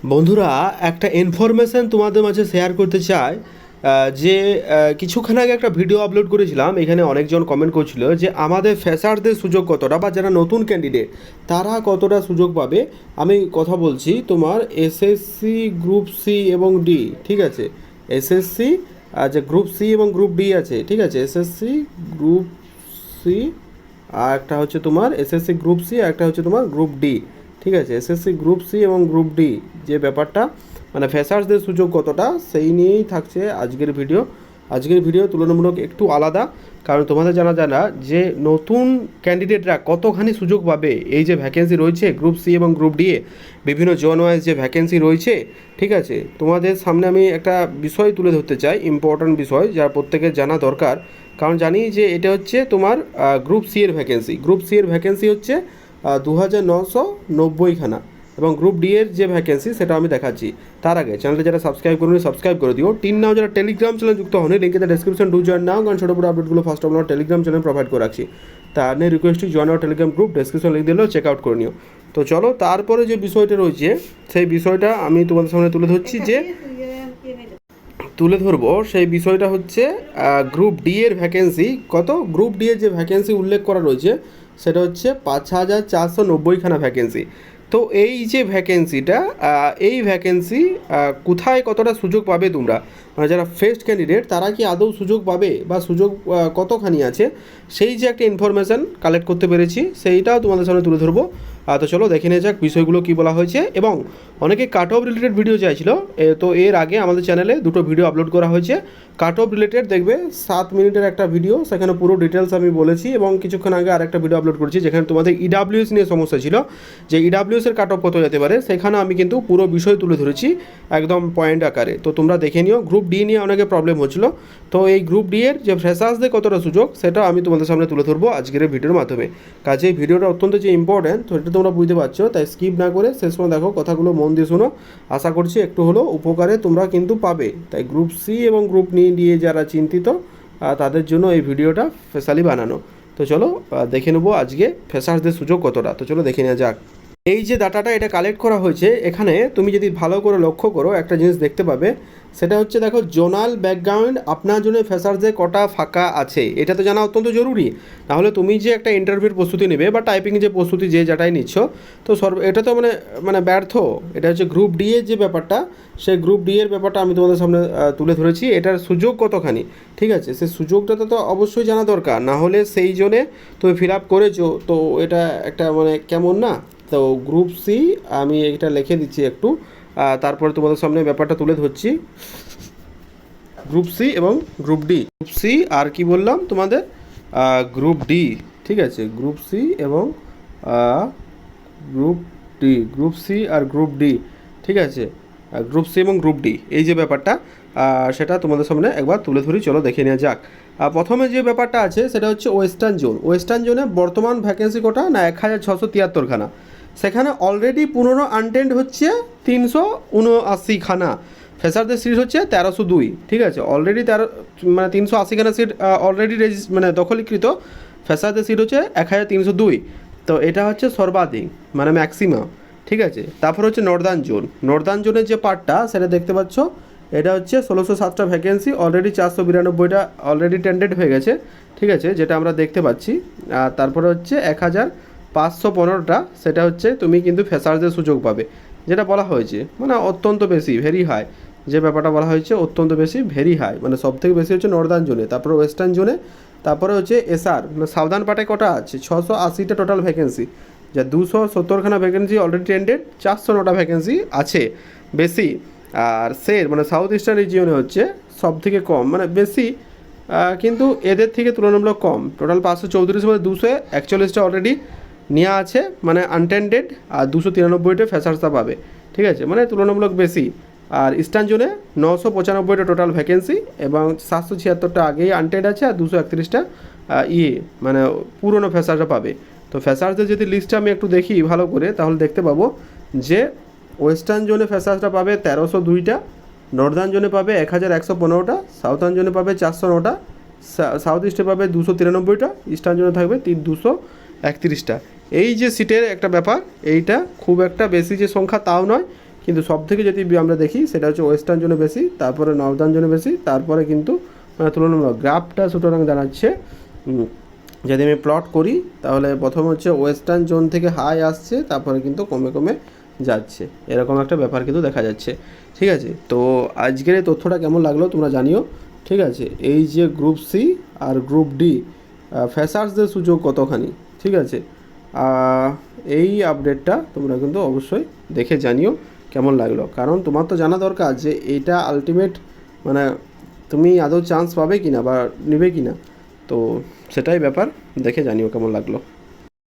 বন্ধুরা, একটা ইনফরমেশন তোমাদের মাঝে শেয়ার করতে চাই। যে কিছুক্ষণ আগে একটা ভিডিও আপলোড করেছিলাম, এখানে অনেকজন কমেন্ট করছিল যে আমাদের ফ্রেশারদের সুযোগ কতটা, বা যারা নতুন ক্যান্ডিডেট তারা কতটা সুযোগ পাবে। আমি কথা বলছি তোমার এসএসসি গ্রুপ সি এবং ডি, ঠিক আছে। এসএসসি যে গ্রুপ সি এবং গ্রুপ ডি আছে, ঠিক আছে। এসএসসি গ্রুপ সি আর একটা হচ্ছে তোমার এসএসসি গ্রুপ সি, আর একটা হচ্ছে তোমার গ্রুপ ডি, ঠিক আছে। এসএসসি গ্রুপ সি এবং গ্রুপ ডি যে ব্যাপারটা, মানে ফ্রেশার্সদের সুযোগ কতটা, সেই নিয়েই থাকছে আজকের ভিডিও। আজকের ভিডিও তুলনামূলক একটু আলাদা, কারণ তোমাদের জানা যে নতুন ক্যান্ডিডেটরা কতখানি সুযোগ পাবে। এই যে ভ্যাকেন্সি রয়েছে গ্রুপ সি এবং গ্রুপ ডি এ, বিভিন্ন জোন ওয়াইজ যে ভ্যাকেন্সি রয়েছে, ঠিক আছে। তোমাদের সামনে আমি একটা বিষয় তুলে ধরতে চাই, ইম্পর্ট্যান্ট বিষয় যা প্রত্যেকের জানা দরকার। কারণ জানি যে এটা হচ্ছে তোমার গ্রুপ সি এর ভ্যাকেন্সি। গ্রুপ সি এর ভ্যাকেন্সি হচ্ছে 2990খানা, এবং গ্রুপ ডি এর যে ভ্যাকেন্সি সেটা আমি দেখাচ্ছি। তার আগে চ্যানেলটা যারা সাবস্ক্রাইব করুন সাবস্ক্রাইব করে দিও। টিন নাও যারা টেলিগ্রাম চ্যানেল যুক্ত হন, লিঙ্কে ডেসক্রিপশন ডু জয়েন নাও, কারণ ছোটো বড় আপডেটগুলো first of all Telegram channel provide করে রাখছি। তার নিয়ে request join our Telegram group, description link দিলেও চেক আউট করে নিও। তো চলো, তারপরে যে বিষয়টা রয়েছে সেই বিষয়টা আমি তোমাদের সামনে তুলে ধরবো। সেই বিষয়টা হচ্ছে গ্রুপ ডি এর ভ্যাকেন্সি কত। গ্রুপ ডি এর যে ভ্যাকেন্সি উল্লেখ করা রয়েছে সেটা হচ্ছে 5490খানা ভ্যাকেন্সি। তো এই যে ভ্যাকেন্সিটা, এই ভ্যাকেন্সি কোথায় কতটা সুযোগ পাবে তোমরা, মানে যারা ফ্রেশ ক্যান্ডিডেট তারা কি আদৌ সুযোগ পাবে, বা সুযোগ কতখানি আছে, সেই যে একটা ইনফরমেশান কালেক্ট করতে পেরেছি সেইটাও তোমাদের সামনে তুলে ধরবো। তো চলো দেখে নেওয়া যাক বিষয়গুলো কী বলা হয়েছে। এবং অনেকে কাট অফ রিলেটেড ভিডিও চাইছিল, তো এর আগে আমাদের চ্যানেলে দুটো ভিডিও আপলোড করা হয়েছে কাট অফ রিলেটেড, দেখবে 7 মিনিটের একটা ভিডিও, সেখানে পুরো ডিটেলস আমি বলেছি। এবং কিছুক্ষণ আগে আরেকটা ভিডিও আপলোড করেছি যেখানে তোমাদের ইডাব্লিউএস নিয়ে সমস্যা ছিল, যে ইডাব্লিউএসের কাট অফ কত যেতে পারে, সেখানে আমি কিন্তু পুরো বিষয় তুলে ধরেছি একদম পয়েন্ট আকারে। তো তোমরা দেখে নিও। গ্রুপ ডি নিয়ে অনেকে প্রবলেম হচ্ছিল, তো এই গ্রুপ ডি এর যে ফ্রেশার্সদের কতটা সুযোগ সেটা আমি তোমাদের সামনে তুলে ধরবো আজকের ভিডিওর মাধ্যমে। কাজে ভিডিওটা অত্যন্ত যে ইম্পর্ট্যান্ট, তো এটা তোমরা বুঝতে পারছো, তাই স্কিপ না করে শেষ সময় দেখো, কথাগুলো মন দিয়ে শোনো। আশা করছি একটু হলেও উপকারে তোমরা কিন্তু পাবে। তাই গ্রুপ সি এবং গ্রুপ নিয়ে যারা চিন্তিত তাদের জন্য এই ভিডিওটা স্পেশালি বানানো। তো চলো দেখে নেবো আজকে ফ্রেশার্সদের সুযোগ কতটা। তো চলো দেখে নেওয়া যাক। এই যে ডাটাটা এটা কালেক্ট করা হয়েছে, এখানে তুমি যদি ভালো করে লক্ষ্য করো একটা জিনিস দেখতে পাবে, সেটা হচ্ছে দেখো জোনাল ব্যাকগ্রাউন্ড আপনার জন্য ফ্রেশার্সদের কটা ফাঁকা আছে, এটা তো জানা অত্যন্ত জরুরি। নাহলে তুমি যে একটা ইন্টারভিউর প্রস্তুতি নেবে বা টাইপিং যে প্রস্তুতি যে যেটাই নিচ্ছ, তো এটা তো মানে ব্যর্থ। এটা হচ্ছে গ্রুপ ডি এর যে ব্যাপারটা, সেই গ্রুপ ডি এর ব্যাপারটা আমি তোমাদের সামনে তুলে ধরেছি। এটার সুযোগ কতখানি, ঠিক আছে, সেই সুযোগটা তো অবশ্যই জানা দরকার। না হলে সেই জন্যে তুমি ফিল আপ করেছো, তো এটা একটা মানে কেমন না। তো গ্রুপ সি আমি এটা লিখে দিচ্ছি একটু, তারপরে তোমাদের সামনে ব্যাপারটা তুলে ধরছি। গ্রুপ সি এবং গ্রুপ ডি, গ্রুপ সি আর কি বললাম তোমাদের, গ্রুপ ডি, ঠিক আছে। গ্রুপ সি এবং গ্রুপ ডি, গ্রুপ সি আর গ্রুপ ডি, ঠিক আছে। গ্রুপ সি এবং গ্রুপ ডি এই যে ব্যাপারটা, সেটা তোমাদের সামনে একবার তুলে ধরি, চলো দেখে নেওয়া যাক। প্রথমে যে ব্যাপারটা আছে সেটা হচ্ছে ওয়েস্টার্ন জোন। ওয়েস্টার্ন জোনে বর্তমান ভ্যাকেন্সি কটা না 1673খানা। সেখানে অলরেডি পুরনো আনটেন্ড হচ্ছে 379খানা। ফ্রেশারদের সিট হচ্ছে 1302, ঠিক আছে। অলরেডি 380খানা সিট অলরেডি মানে দখলীকৃত। ফ্রেশারদের সিট হচ্ছে 1302। তো এটা হচ্ছে সর্বাধিক, মানে ম্যাক্সিমাম, ঠিক আছে। তারপর হচ্ছে নর্দার্ন জোন। নর্দার্ন জোনের যে পার্টটা সেটা দেখতে পাচ্ছ, এটা হচ্ছে 1607টা ভ্যাকেন্সি, অলরেডি 492টা অলরেডি টেন্ডেড হয়ে গেছে, ঠিক আছে, যেটা আমরা দেখতে পাচ্ছি। আর তারপরে হচ্ছে 1515টা, সেটা হচ্ছে তুমি কিন্তু ফ্রেশার্সদের সুযোগ পাবে, যেটা বলা হয়েছে মানে অত্যন্ত বেশি, ভেরি হাই। যে ব্যাপারটা বলা হয়েছে অত্যন্ত বেশি, ভেরি হাই, মানে সবথেকে বেশি হচ্ছে নর্দার্ন জোনে, তারপরে ওয়েস্টার্ন জোনে, তারপরে হচ্ছে এসআর মানে সাউদার্ন পার্টে কটা আছে 680টা টোটাল ভ্যাকেন্সি, যা 270খানা ভ্যাকেন্সি অলরেডি টেন্ডেড, 409টা ভ্যাকেন্সি আছে বেশি। আর মানে সাউথ ইস্টার্ন রিজিয়নে হচ্ছে সব থেকে কম, মানে বেশি কিন্তু এদের থেকে তুলনামূলক কম। টোটাল 534 মধ্যে 241টা অলরেডি নেওয়া আছে, মানে আনটেন্ডেড, আর 293টা ফ্রেশার্সরা পাবে, ঠিক আছে, মানে তুলনামূলক বেশি। আর ইস্টার্ন জোনে 995টা টোটাল ভ্যাকেন্সি, এবং 776টা আগেই আনটেন্ড আছে, আর 231টা মানে পুরনো ফ্রেশার্সরা পাবে। তো ফ্রেশার্সদের যদি লিস্টটা আমি একটু দেখি ভালো করে, তাহলে দেখতে পাবো যে ওয়েস্টার্ন জোনে ফ্রেশার্সরা পাবে 1302টা, নর্দার্ন জোনে পাবে 1115টা, সাউথার্ন জোনে পাবে 409টা, সাউথ ইস্টে পাবে 293টা, ইস্টার্ন জোনে থাকবে 231টা। এই যে সিটের একটা ব্যাপার, এইটা খুব একটা বেশি যে সংখ্যা তাও নয়, কিন্তু সব থেকে যদি আমরা দেখি সেটা হচ্ছে ওয়েস্টার্ন জোনে বেশি, তারপরে নর্দার্ন জোনে বেশি, তারপরে কিন্তু তুলনামূলক গ্রাফটা সুতরাং জানাচ্ছে যদি আমি প্লট করি তাহলে প্রথম হচ্ছে ওয়েস্টার্ন জোন থেকে হাই আসছে, তারপরে কিন্তু কমে কমে যাচ্ছে, এরকম একটা ব্যাপার কিন্তু দেখা যাচ্ছে। ঠিক আছে, তো আজকের এই তথ্যটা কেমন লাগলো তোমরা জানিও। ঠিক আছে, এই যে গ্রুপ সি আর গ্রুপ ডি ফ্রেশার্সদের সুযোগ কতখানি, ঠিক আছে, এই আপডেটটা তোমরা কিন্তু অবশ্যই দেখে জানিও কেমন লাগলো, কারণ তোমার তো জানা দরকার যে এইটা আলটিমেট মানে তুমি আদৌ চান্স পাবে কি না বা নেবে কি না, তো সেটাই ব্যাপার, দেখে জানিও কেমন লাগলো।